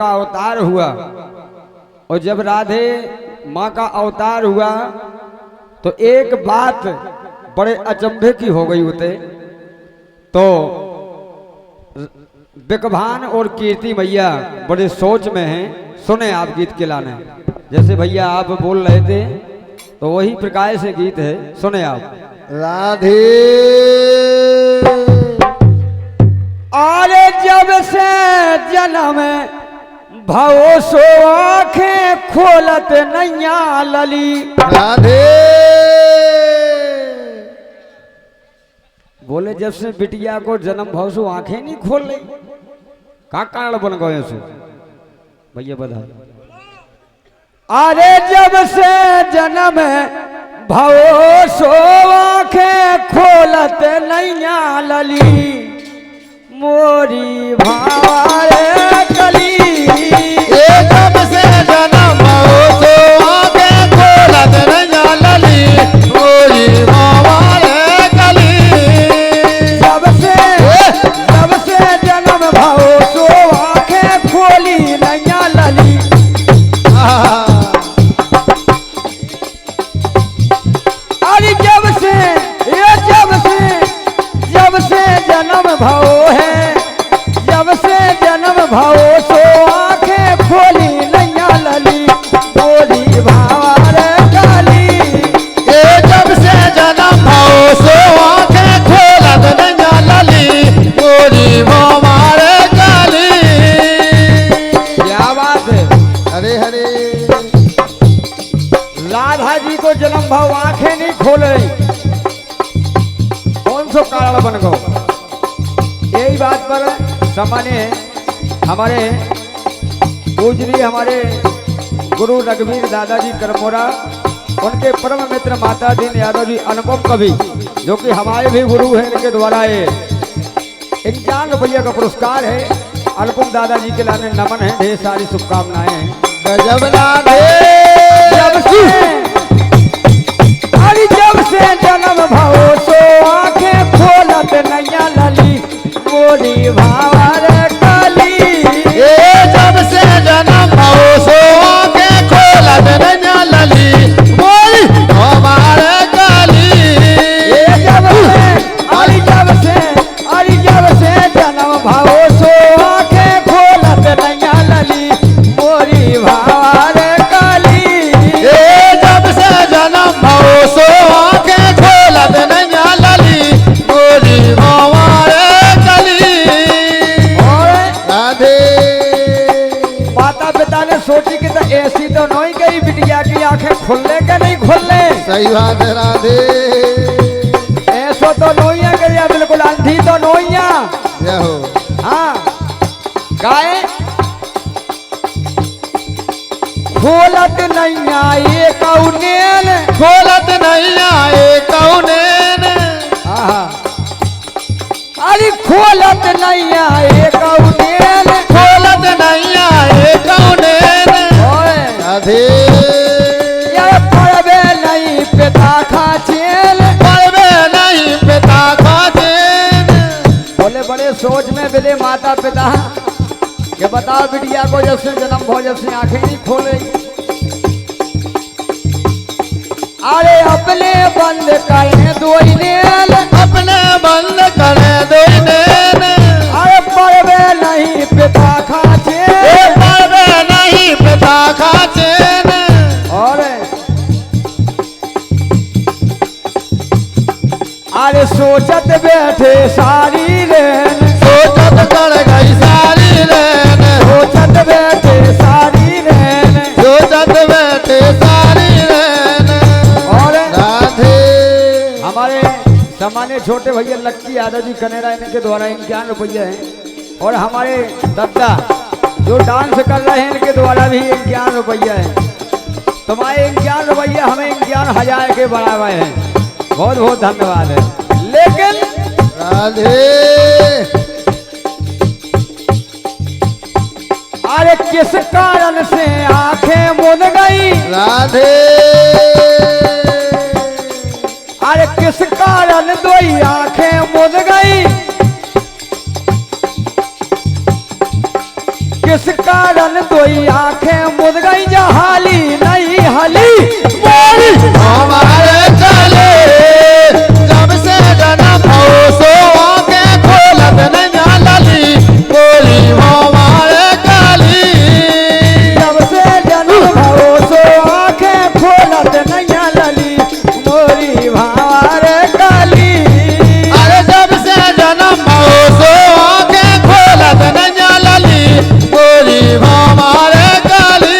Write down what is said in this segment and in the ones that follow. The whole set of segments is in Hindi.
का अवतार हुआ और जब राधे माँ का अवतार हुआ तो एक बात बड़े अचंभे की हो गई होते। तो बिकभान और कीर्ति मैया बड़े सोच में हैं। सुने आप गीत के लाने, जैसे भैया आप बोल रहे थे तो वही प्रकार से गीत है, सुने आप। राधे अरे जब से जन्म भवो सो आंखें खोलत नैया लली। राधे बोले जब से बिटिया को जन्म भव सो आंखें नहीं खोल रही, का कारण बन गए सो भैया बता। अरे जब से जन्म भवो सो आंखें खोलत नैया लली, मोरी भारे कली। जब से जन्म हो सो आंखें खोलत नैया लली, मोरी भारे कली। जब से जन्म भवो सो आंखें खोली नैया लली। अरे जब से जन्म भवो है, जब से जन्म भवो सो आंखें खोली नैया लली, मोरी भारे काली। जब से जन्म हो सो आंखें खोलत नैया लली, मोरी भारे कली। क्या बात है। हरे हरे राधा जी को जन्म भाव आंखें नहीं खोल रही, कौन सा कारण बन गो। यही बात पर सामान्य हमारे पूजनीय हमारे गुरु रघुवीर दादाजी करमोरा, उनके परम मित्र माता दीन यादव जी अनुपम कवि, जो कि हमारे भी गुरु हैं, इनके द्वारा ये 51 रुपया का पुरस्कार है। अनुपम दादाजी के लाने नमन है, ढेर सारी शुभकामनाएं हैं। गजब राधे जब से जन्म भवो सो आंखें खोलत नैया लली, मोरी भारे काली। जब से जन्म हो सो आंखें खोलत नैया लली, मोरी भारे कली। जब से जन्म भवो सो आंखें खोलत नैया लली, मोरी भारे काली। जब से जन्म हो सो आंखें खोलत नैया लली, मोरी भारे कली। राधे माता पिता ने सोची कि तो ऐसी तो नहीं गई बिटिया की आंखें खुलने के नहीं खुलने। सही बात है राधे। ऐसो तो नहीं है कि बिल्कुल अंधी तो नहीं है। जय हो। हाँ गाय खोलत नैया ये कौनेन, खोलत नैया ये कौनेन। अरे खोलत नैया ये कौनेन, खोलत नैया ये कौनेन। राधे पढ़वे नहीं पिता खाचेल, पढ़वे नहीं पिता खाचेन। बोले बड़े सोच में मिले माता पिता कि बताओ बिटिया को जब से जन्म हो, जब से आंखें नहीं खोले। अरे अपने बंद करें दो नेल, अपने बंद करे दो नैन। अरे पढ़वे नहीं पिता खाचे, पढ़वे नहीं पिता खाचेन। और अरे सोचत बैठे सारी रेन, सोचत कर गई सारी रैन। सोचत बैठे सारी रेन। सोचत बैठे सारी रैन। और राधे हमारे सामान्य छोटे भैया लक्की यादव जी कनेरा, इनके द्वारा 51 रुपये हैं। और हमारे दत्ता जो डांस कर रहे हैं, इनके द्वारा भी 51 रुपये हैं। तुम्हारे 51 रुपये हमें 51,000 के बराबर हैं। बहुत बहुत धन्यवाद है। लेकिन राधे अरे किस कारण से आंखें मुन गई, राधे अरे किस कारण दो आंखें मुन गई। किस कारण दोई आंखें मुद गई जहाली नहीं हली मोरी हमारे काली जब से जन्म हो सो आंखें खोलत नहीं लली बोली हमारे काली जब से जन्म भवो सो आंखें खोलत नहीं लली मोरी भावारे काली अरे जब से जन्म हो सो आंखें खोलत नहीं लली बोली हमारे काली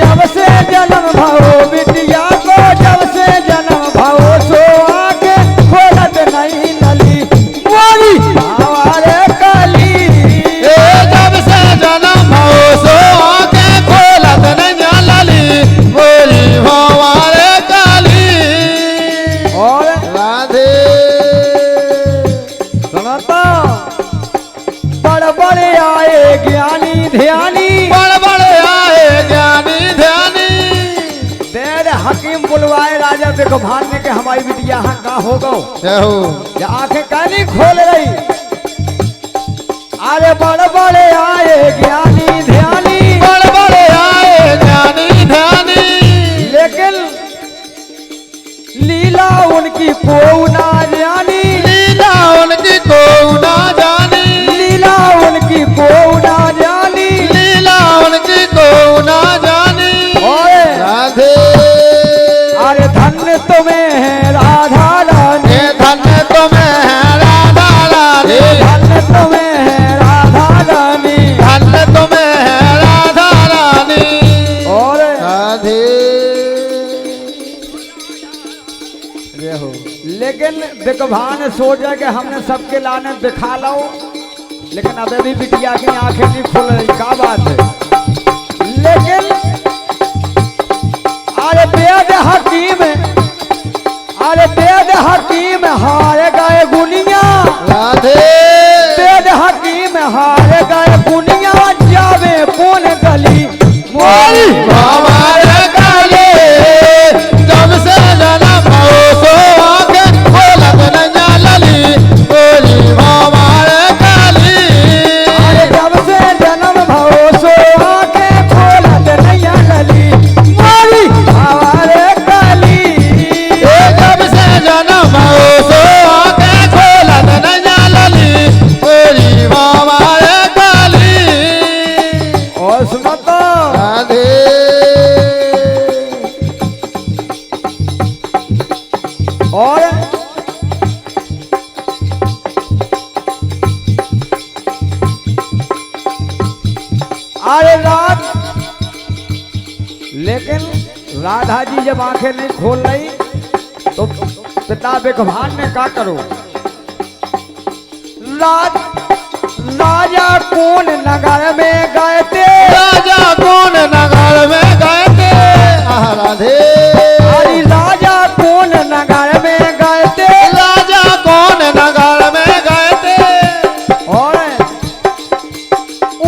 जब से जन्म भवो बिटिया को जब से जन्म भवो सो आंखें खोलत नहीं लली मोरी भावारे काली ए जब से जन्म हो सो आंखें खोलत नहीं लली बोली हमारे काली और राधे सुनता बड़ बड़े आए ज्ञानी ध्यानी बड़ बड़े आए ज्ञानी ध्यानी देर हकीम बुलवाए राजा देखो भानने के हमारी बिटिया यहाँ का हो गो जय हो या आंखें काली खोल रही अरे बड़ बड़े आए ज्ञानी ध्यानी बड़ बड़े आए ज्ञानी ध्यानी लेकिन लीला उनकी को ना जानी लीला उनकी को ना जानी लीला उनकी को ना जानी लीला उनकी को ना जानी ओए राधे अरे धन्य तुम्हें है राधा रानी हे धन्य तुम्हें है राधा रानी धन्य तुम्हें है राधा रानी धन्य तुम्हें है राधा रानी और राधे जय हो लेकिन दिखभान सोचा कि हमने सबके लाने दिखा लो लेकिन अब भी बिटिया की आंखें नहीं खुल रही क्या बात है लेकिन अरे बेद हकीम हार गए गुनिया राधे बेद हकीम हार गए गुनिया जावे कौन गली मोरी हमारे काले जब से जन्म हो सो आंखें खोलत नहीं लली बोली हमारे काली अरे जब से जन्म भवो सो आंखें खोलत नहीं लली मोरी हमारे काली ए जब से जन्म हो सो आंखें खोलत नहीं लली बोली हमारे काली और सुनता राधे और अरे रात लेकिन राधा जी जब आंखें नहीं खोल रही तो पिता बिखभान ने क्या करो राजा कौन नगर में गए थे राजा कौन नगर में गए थे राधे अरे राजा कौन नगर में गए थे राजा कौन नगर में गए थे और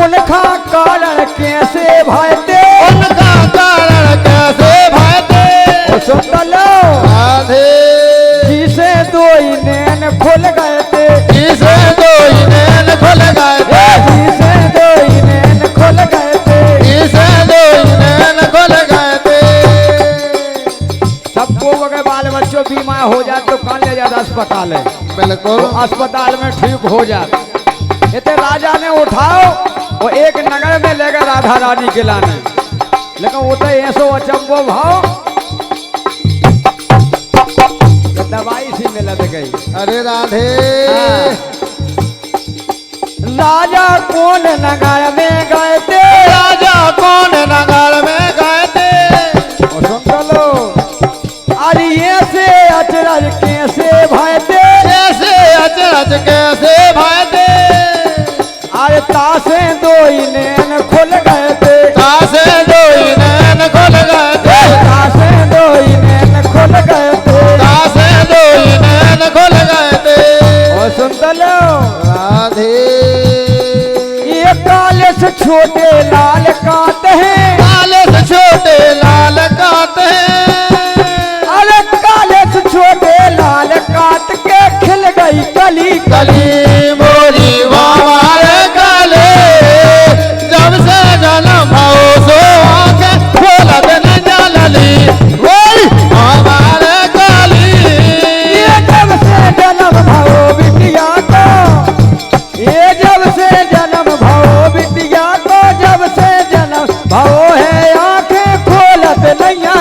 उनका कारण कैसे भय थे उनका कारण कैसे भय थे सुन लो राधे जिसे दो ही नैन खुल गए थे जिसे दो ही नैन खुल गए थे जिसे दो ही नैन खुल गए थे जिसे दो ही नैन खुल गए थे सबको अगर बाल बच्चों बीमार हो जाए तो कौन ले जाता अस्पताल है बिल्कुल तो अस्पताल में ठीक हो जाए इतने राजा ने उठाओ वो एक नगर में ले गए राधा रानी के लाने लेकिन वो तो ऐसो अचंबो भाव कि दवाई सी मिलत गई अरे राधे राजा कौन नगर में गए थे राजा कौन नगर में गए थे और सुन लो अरे ऐसे अचरज कैसे भय थे कैसे अचरज कैसे भय थे अरे तासे दो ही नैन खुल गए थे तासे दो ही नैन खुल गए थे तासे दो ही नैन खुल गए थे तासे दो ही नैन खुल गए थे और सुन लो राधे ये काले से छोटे लाल काते हैं काले से छोटे लाल काते अरे काले से छोटे लाल काट के खिल गई कली कली मोरी हमारे काले भाव है आंखें खोलत नैया